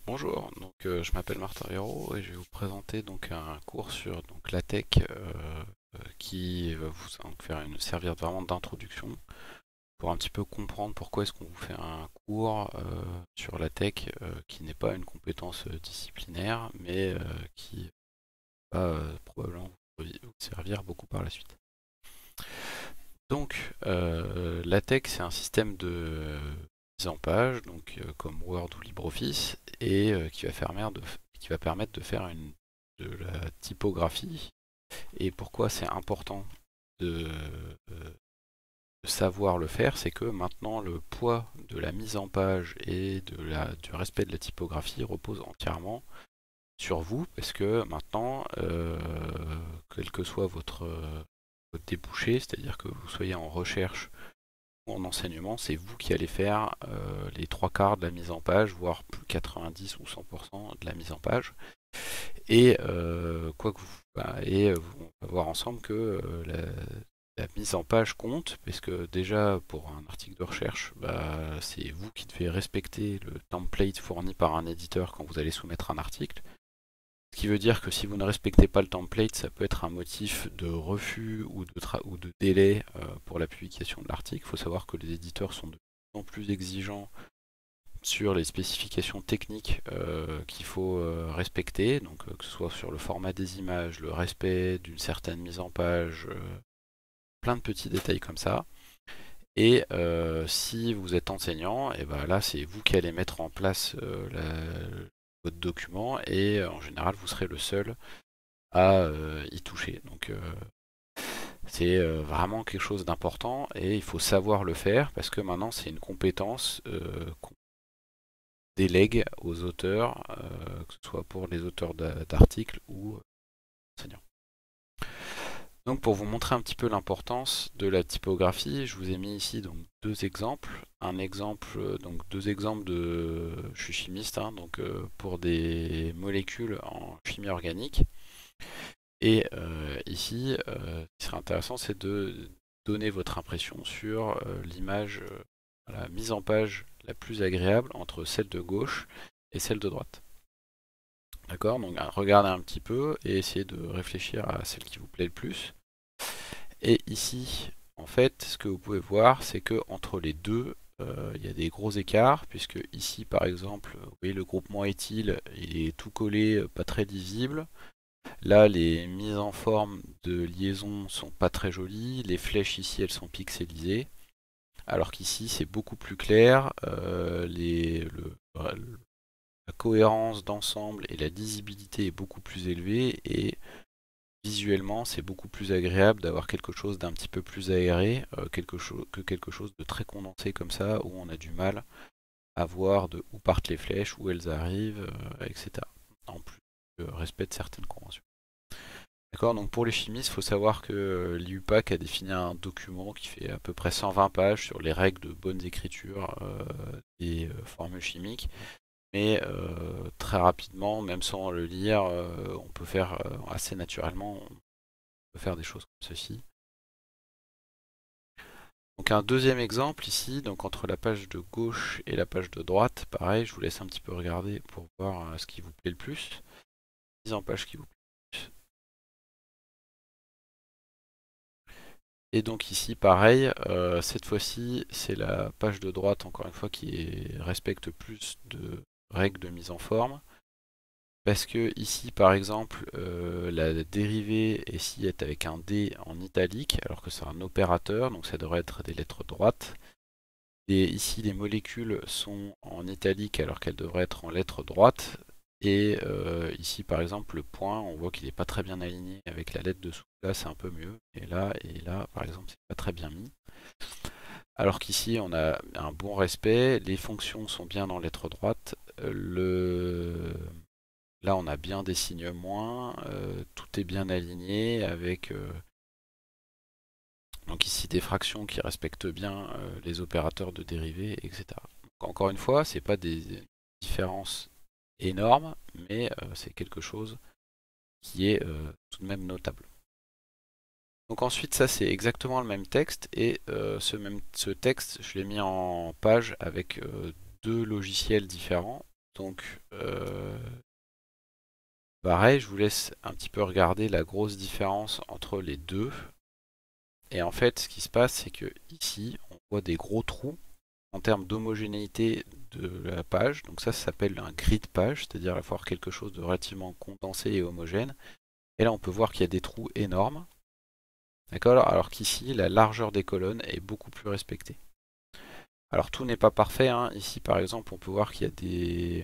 Bonjour, je m'appelle Martin Hérault et je vais vous présenter un cours sur LaTeX qui va servir vraiment d'introduction pour un petit peu comprendre pourquoi est-ce qu'on vous fait un cours sur LaTeX qui n'est pas une compétence disciplinaire mais qui va probablement vous servir beaucoup par la suite. LaTeX c'est un système de mise en page, comme Word ou LibreOffice, et qui va permettre de faire de la typographie. Et pourquoi c'est important de, de savoir le faire, c'est que maintenant le poids de la mise en page et du respect de la typographie repose entièrement sur vous, parce que maintenant, quel que soit votre débouché, c'est-à-dire que vous soyez en recherche en enseignement, c'est vous qui allez faire les trois quarts de la mise en page, voire plus 90 ou 100% de la mise en page. Et on va voir ensemble que la mise en page compte, parce que déjà pour un article de recherche, c'est vous qui devez respecter le template fourni par un éditeur quand vous allez soumettre un article. Ce qui veut dire que si vous ne respectez pas le template, ça peut être un motif de refus ou de délai pour la publication de l'article. Il faut savoir que les éditeurs sont de plus en plus exigeants sur les spécifications techniques qu'il faut respecter, que ce soit sur le format des images, le respect d'une certaine mise en page, plein de petits détails comme ça. Et si vous êtes enseignant, et ben là c'est vous qui allez mettre en place votre document et en général vous serez le seul à y toucher. C'est vraiment quelque chose d'important et il faut savoir le faire parce que maintenant c'est une compétence qu'on délègue aux auteurs, que ce soit pour les auteurs d'articles ou enseignants. Donc pour vous montrer un petit peu l'importance de la typographie, je vous ai mis ici deux exemples. Deux exemples de, je suis chimiste, pour des molécules en chimie organique. Et ici, ce qui serait intéressant, c'est de donner votre impression sur l'image, la mise en page la plus agréable entre celle de gauche et celle de droite. D'accord? Donc regardez un petit peu et essayez de réfléchir à celle qui vous plaît le plus. Et ici, en fait, ce que vous pouvez voir, c'est que entre les deux, il y a des gros écarts, puisque ici, par exemple, vous voyez le groupement éthyle, il est tout collé, pas très lisible. Là, les mises en forme de liaison sont pas très jolies. Les flèches ici, elles sont pixelisées. Alors qu'ici, c'est beaucoup plus clair. La cohérence d'ensemble et la lisibilité est beaucoup plus élevée. Et visuellement, c'est beaucoup plus agréable d'avoir quelque chose d'un petit peu plus aéré que quelque chose de très condensé comme ça, où on a du mal à voir de où partent les flèches, où elles arrivent, etc. En plus, respect de certaines conventions. D'accord, donc pour les chimistes, il faut savoir que l'IUPAC a défini un document qui fait à peu près 120 pages sur les règles de bonne écriture des formules chimiques. Mais très rapidement, même sans le lire, on peut faire assez naturellement, on peut faire des choses comme ceci. Donc un deuxième exemple ici, donc entre la page de gauche et la page de droite, pareil, je vous laisse un petit peu regarder pour voir ce qui vous plaît le plus. Mise en page qui vous plaît le plus. Et donc ici, pareil, cette fois-ci, c'est la page de droite, encore une fois, respecte plus de règles de mise en forme. Parce que ici, par exemple, la dérivée ici est avec un D en italique, alors que c'est un opérateur, donc ça devrait être des lettres droites. Et ici, les molécules sont en italique, alors qu'elles devraient être en lettres droites. Et ici, par exemple, le point, on voit qu'il n'est pas très bien aligné avec la lettre dessous. Là, c'est un peu mieux. Et là, par exemple, c'est pas très bien mis. Alors qu'ici, on a un bon respect. Les fonctions sont bien en lettres droites. Là, on a bien des signes moins. Tout est bien aligné avec donc ici des fractions qui respectent bien les opérateurs de dérivée, etc. Donc, encore une fois, c'est pas des différences énormes, mais c'est quelque chose qui est tout de même notable. Donc ensuite, ça c'est exactement le même texte et ce texte, je l'ai mis en page avec deux logiciels différents. Donc, pareil, je vous laisse un petit peu regarder la grosse différence entre les deux. Et en fait, ce qui se passe, c'est que ici, on voit des gros trous en termes d'homogénéité de la page. Donc ça s'appelle un grid page, c'est-à-dire avoir quelque chose de relativement condensé et homogène. Et là, on peut voir qu'il y a des trous énormes. D'accord? Alors qu'ici, la largeur des colonnes est beaucoup plus respectée. Alors tout n'est pas parfait, hein. Ici, par exemple, on peut voir qu'il y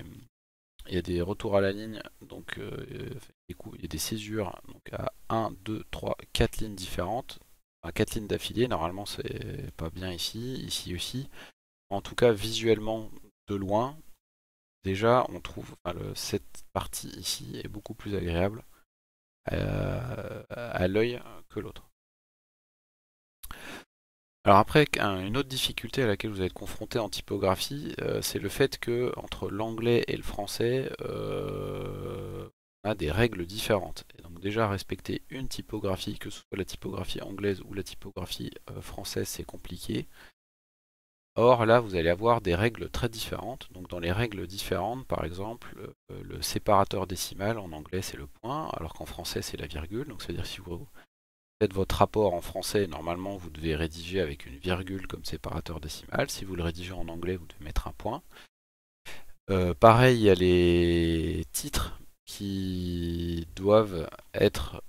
a des retours à la ligne, donc il y a des césures donc à 1, 2, 3, 4 lignes différentes. Enfin, 4 lignes d'affilée, normalement c'est pas bien ici, ici aussi. En tout cas, visuellement, de loin, déjà, on trouve cette partie ici est beaucoup plus agréable à l'œil que l'autre. Alors après, une autre difficulté à laquelle vous allez être confronté en typographie, c'est le fait que entre l'anglais et le français, on a des règles différentes. Et donc déjà, respecter une typographie, que ce soit la typographie anglaise ou la typographie française, c'est compliqué. Or là, vous allez avoir des règles très différentes. Donc dans les règles différentes, par exemple, le séparateur décimal en anglais c'est le point, alors qu'en français c'est la virgule. Donc c'est-à-dire si vous faites votre rapport en français, normalement vous devez rédiger avec une virgule comme séparateur décimal. Si vous le rédigez en anglais, vous devez mettre un point. Pareil, il y a les titres qui doivent être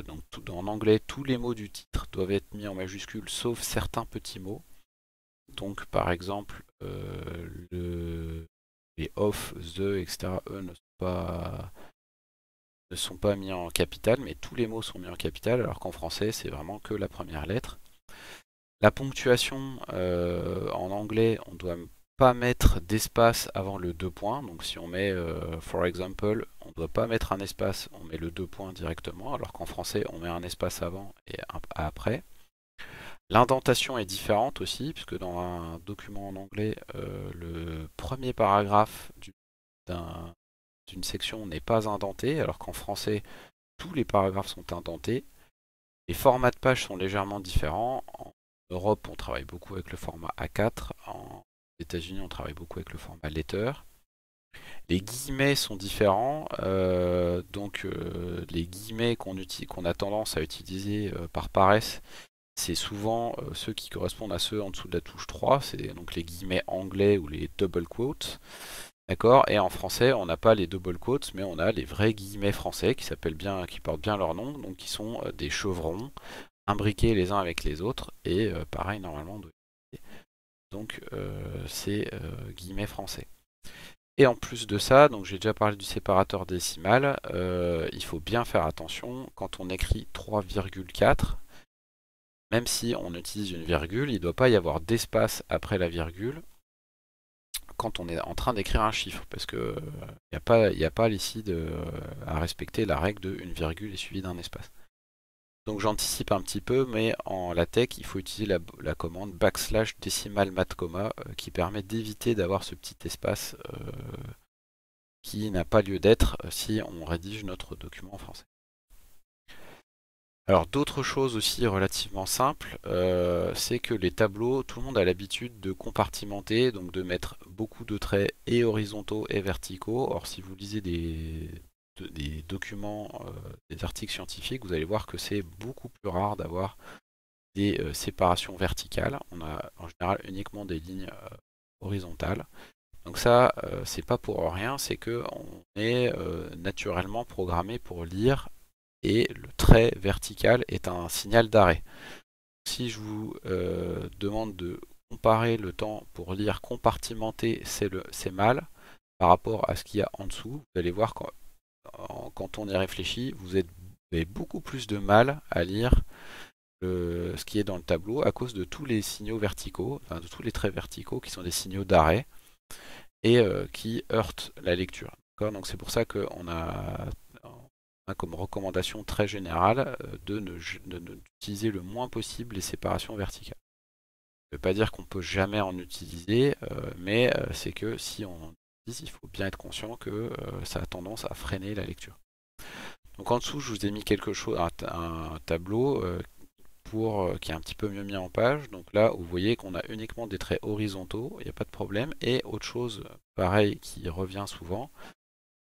donc en anglais, tous les mots du titre doivent être mis en majuscule sauf certains petits mots. Donc par exemple les off, the, etc. eux ne sont pas mis en capital, mais tous les mots sont mis en capital, alors qu'en français c'est vraiment que la première lettre. La ponctuation en anglais, on ne doit pas mettre d'espace avant le deux points. Donc si on met for example, on ne doit pas mettre un espace, on met le deux points directement, alors qu'en français on met un espace avant et un après. L'indentation est différente aussi, puisque dans un document en anglais, le premier paragraphe d'une section n'est pas indenté, alors qu'en français, tous les paragraphes sont indentés. Les formats de pages sont légèrement différents. En Europe, on travaille beaucoup avec le format A4. En États-Unis, on travaille beaucoup avec le format letter. Les guillemets sont différents. Les guillemets qu'on a tendance à utiliser par paresse, c'est souvent ceux qui correspondent à ceux en dessous de la touche 3, c'est donc les guillemets anglais ou les double quotes. D'accord? Et en français, on n'a pas les double quotes, mais on a les vrais guillemets français qui portent bien leur nom, donc qui sont des chevrons imbriqués les uns avec les autres, et pareil, normalement, on doit utiliser. Donc, c'est guillemets français. Et en plus de ça, donc j'ai déjà parlé du séparateur décimal, il faut bien faire attention quand on écrit 3,4. Même si on utilise une virgule, il ne doit pas y avoir d'espace après la virgule quand on est en train d'écrire un chiffre, parce que il n'y a pas ici à respecter la règle de une virgule est suivie d'un espace. Donc j'anticipe un petit peu, mais en LaTeX, il faut utiliser la commande backslash décimal mat comma qui permet d'éviter d'avoir ce petit espace qui n'a pas lieu d'être si on rédige notre document en français. Alors d'autres choses aussi relativement simples, c'est que les tableaux, tout le monde a l'habitude de compartimenter, donc de mettre beaucoup de traits et horizontaux et verticaux. Or si vous lisez des documents, des articles scientifiques, vous allez voir que c'est beaucoup plus rare d'avoir des séparations verticales. On a en général uniquement des lignes horizontales. Donc ça, c'est pas pour rien, c'est que on est naturellement programmé pour lire et le trait vertical est un signal d'arrêt. Si je vous demande de comparer le temps pour lire compartimenté, c'est mal par rapport à ce qu'il y a en dessous. Vous allez voir quand on y réfléchit, vous avez beaucoup plus de mal à lire ce qui est dans le tableau à cause de tous les signaux verticaux, enfin de tous les traits verticaux qui sont des signaux d'arrêt et qui heurtent la lecture. Donc c'est pour ça qu'on a comme recommandation très générale d'utiliser le moins possible les séparations verticales. Ça ne veut pas dire qu'on ne peut jamais en utiliser, mais c'est que si on utilise, il faut bien être conscient que ça a tendance à freiner la lecture. Donc en dessous, je vous ai mis quelque chose, un tableau qui est un petit peu mieux mis en page. Donc là, vous voyez qu'on a uniquement des traits horizontaux, il n'y a pas de problème. Et autre chose, pareil, qui revient souvent,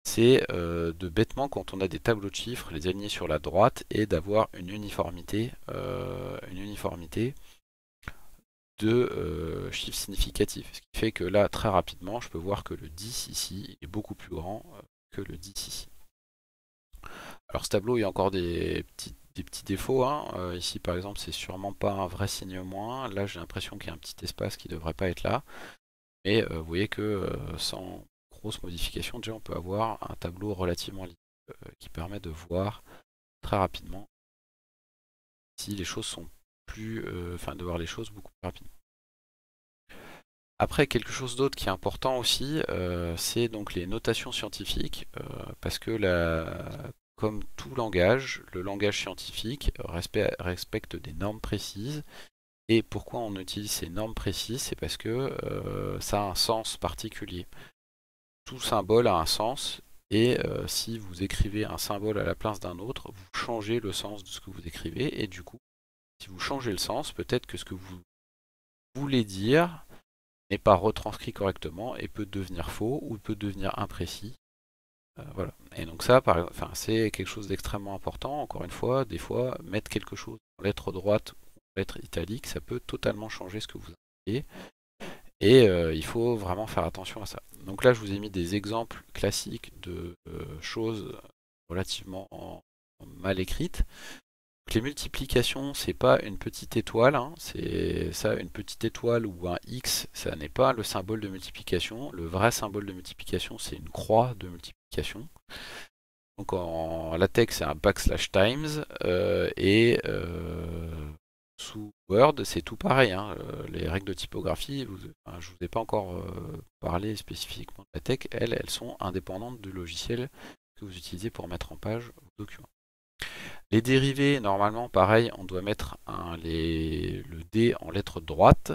c'est de bêtement, quand on a des tableaux de chiffres, les aligner sur la droite et d'avoir une uniformité de chiffres significatifs. Ce qui fait que là, très rapidement, je peux voir que le 10 ici est beaucoup plus grand que le 10 ici. Alors ce tableau, il y a encore des petits défauts, hein. Ici par exemple, c'est sûrement pas un vrai signe moins. Là, j'ai l'impression qu'il y a un petit espace qui ne devrait pas être là. Mais vous voyez que sans grosse modification, déjà on peut avoir un tableau relativement lisible qui permet de voir très rapidement si les choses sont plus, enfin de voir les choses beaucoup plus rapidement. Après, quelque chose d'autre qui est important aussi, c'est donc les notations scientifiques, parce que comme tout langage, le langage scientifique respecte des normes précises. Et pourquoi on utilise ces normes précises? C'est parce que ça a un sens particulier. Tout symbole a un sens, et si vous écrivez un symbole à la place d'un autre, vous changez le sens de ce que vous écrivez, et du coup, si vous changez le sens, peut-être que ce que vous voulez dire n'est pas retranscrit correctement et peut devenir faux ou peut devenir imprécis. Voilà. Et donc ça, c'est quelque chose d'extrêmement important. Encore une fois, des fois, mettre quelque chose en lettre droite ou en lettre italique, ça peut totalement changer ce que vous indiquez. Et il faut vraiment faire attention à ça. Donc là, je vous ai mis des exemples classiques de choses relativement mal écrites. Donc les multiplications, c'est pas une petite étoile, hein, c'est ça, une petite étoile ou un X, ça n'est pas le symbole de multiplication. Le vrai symbole de multiplication, c'est une croix de multiplication. Donc en latex, c'est un backslash times, et sous Word, c'est tout pareil, hein. Les règles de typographie, enfin, je ne vous ai pas encore parlé spécifiquement de LaTeX, elles sont indépendantes du logiciel que vous utilisez pour mettre en page vos documents. Les dérivés, normalement, pareil, on doit mettre le D en lettre droite,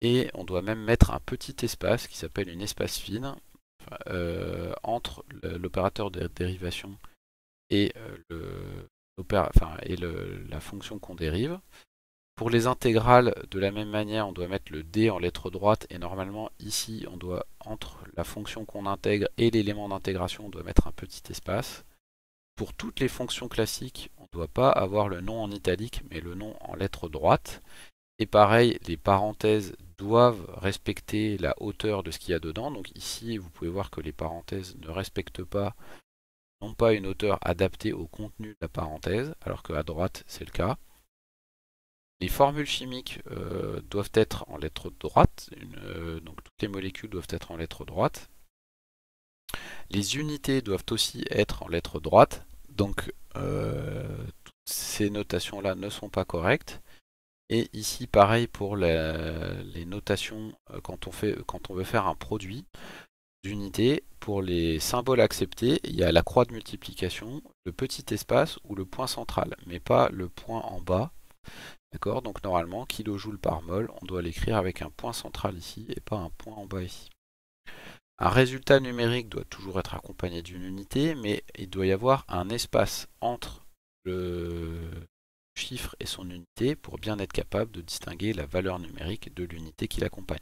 et on doit même mettre un petit espace qui s'appelle une espace fine entre l'opérateur de dérivation et, la fonction qu'on dérive. Pour les intégrales, de la même manière, on doit mettre le D en lettre droite, et normalement ici, on doit, entre la fonction qu'on intègre et l'élément d'intégration, on doit mettre un petit espace. Pour toutes les fonctions classiques, on ne doit pas avoir le nom en italique, mais le nom en lettre droite. Et pareil, les parenthèses doivent respecter la hauteur de ce qu'il y a dedans. Donc ici, vous pouvez voir que les parenthèses ne respectent pas, non pas une hauteur adaptée au contenu de la parenthèse, alors qu'à droite, c'est le cas. Les formules chimiques doivent être en lettre droite, donc toutes les molécules doivent être en lettre droite. Les unités doivent aussi être en lettre droite, donc toutes ces notations-là ne sont pas correctes. Et ici, pareil pour les notations quand on veut faire un produit d'unité. Pour les symboles acceptés, il y a la croix de multiplication, le petit espace ou le point central, mais pas le point en bas. D'accord? Donc normalement, kilojoule par mol, on doit l'écrire avec un point central ici et pas un point en bas ici. Un résultat numérique doit toujours être accompagné d'une unité, mais il doit y avoir un espace entre le chiffre et son unité pour bien être capable de distinguer la valeur numérique de l'unité qui l'accompagne.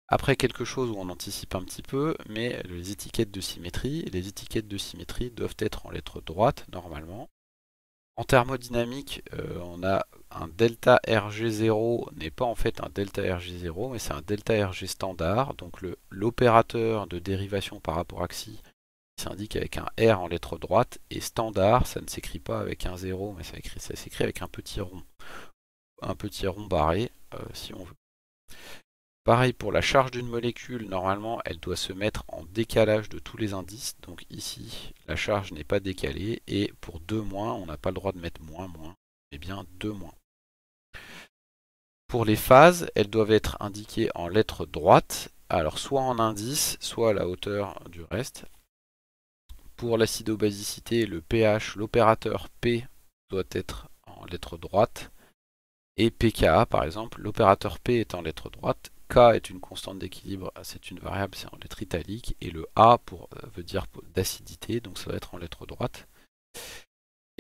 Après, quelque chose où on anticipe un petit peu, mais les étiquettes de symétrie. Les étiquettes de symétrie doivent être en lettre droite normalement. En thermodynamique, on a un delta RG0 n'est pas en fait un delta RG0, mais c'est un delta RG standard. Donc l'opérateur de dérivation par rapport à xi s'indique avec un R en lettre droite, et standard, ça ne s'écrit pas avec un 0, mais ça s'écrit avec un petit rond barré, si on veut. Pareil pour la charge d'une molécule, normalement elle doit se mettre en décalage de tous les indices. Donc ici, la charge n'est pas décalée, et pour 2-, on n'a pas le droit de mettre moins, mais bien 2-. Pour les phases, elles doivent être indiquées en lettres droites, alors soit en indice, soit à la hauteur du reste. Pour l'acido-basicité, le pH, l'opérateur P doit être en lettres droite. Et pKa, par exemple, l'opérateur P est en lettre droite, K est une constante d'équilibre, c'est une variable, c'est en lettre italique, et le A veut dire d'acidité, donc ça va être en lettre droite.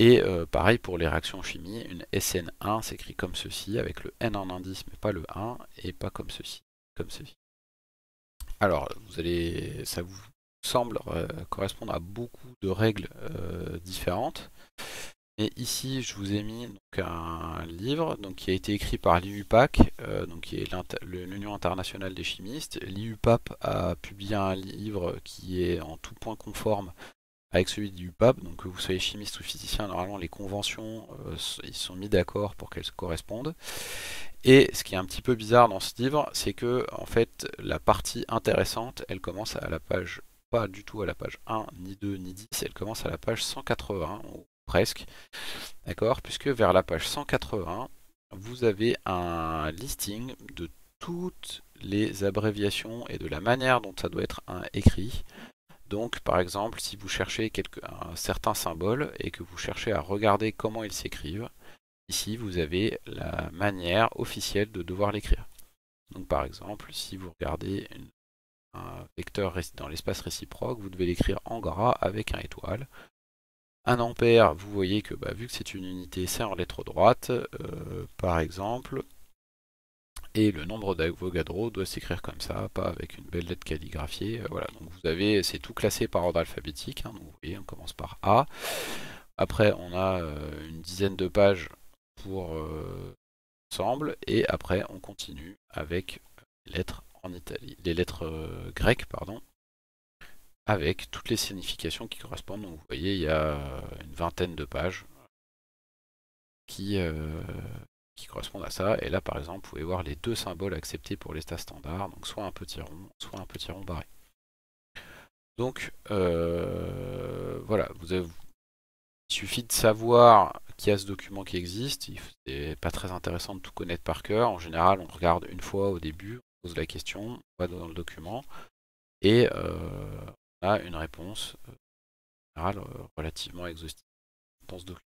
Et pareil pour les réactions en chimie, une SN1 s'écrit comme ceci, avec le N en indice, mais pas le 1, et pas comme ceci, comme ceci. Alors, ça vous semble correspondre à beaucoup de règles différentes. Et ici, je vous ai mis donc, un livre donc, qui a été écrit par l'IUPAC, donc, qui est l'Union internationale des chimistes. L'IUPAP a publié un livre qui est en tout point conforme avec celui du PAP, donc que vous soyez chimiste ou physicien, normalement les conventions, ils sont mis d'accord pour qu'elles se correspondent. Et ce qui est un petit peu bizarre dans ce livre, c'est que en fait la partie intéressante, elle commence à la page, pas du tout à la page 1, ni 2, ni 10, elle commence à la page 180, ou presque, d'accord, puisque vers la page 180, vous avez un listing de toutes les abréviations et de la manière dont ça doit être écrit. Donc par exemple, si vous cherchez un certain symbole et que vous cherchez à regarder comment ils s'écrivent, ici vous avez la manière officielle de devoir l'écrire. Donc par exemple, si vous regardez un vecteur dans l'espace réciproque, vous devez l'écrire en gras avec un étoile. Un ampère, vous voyez que vu que c'est une unité, c'est en lettres droites, par exemple. Et le nombre d'Avogadro doit s'écrire comme ça, pas avec une belle lettre calligraphiée. Voilà, donc vous avez, c'est tout classé par ordre alphabétique. Donc vous voyez, on commence par A. Après, on a une dizaine de pages pour ensemble, et après, on continue avec les lettres en Italie, les lettres grecques, pardon, avec toutes les significations qui correspondent. Donc vous voyez, il y a une vingtaine de pages qui correspondent à ça. Et là, par exemple, vous pouvez voir les deux symboles acceptés pour l'état standard, donc soit un petit rond, soit un petit rond barré. Donc voilà, il suffit de savoir qu'il y a ce document qui existe. C'est pas très intéressant de tout connaître par cœur. En général, on regarde une fois au début, on pose la question, on va dans le document, et on a une réponse relativement exhaustive dans ce document.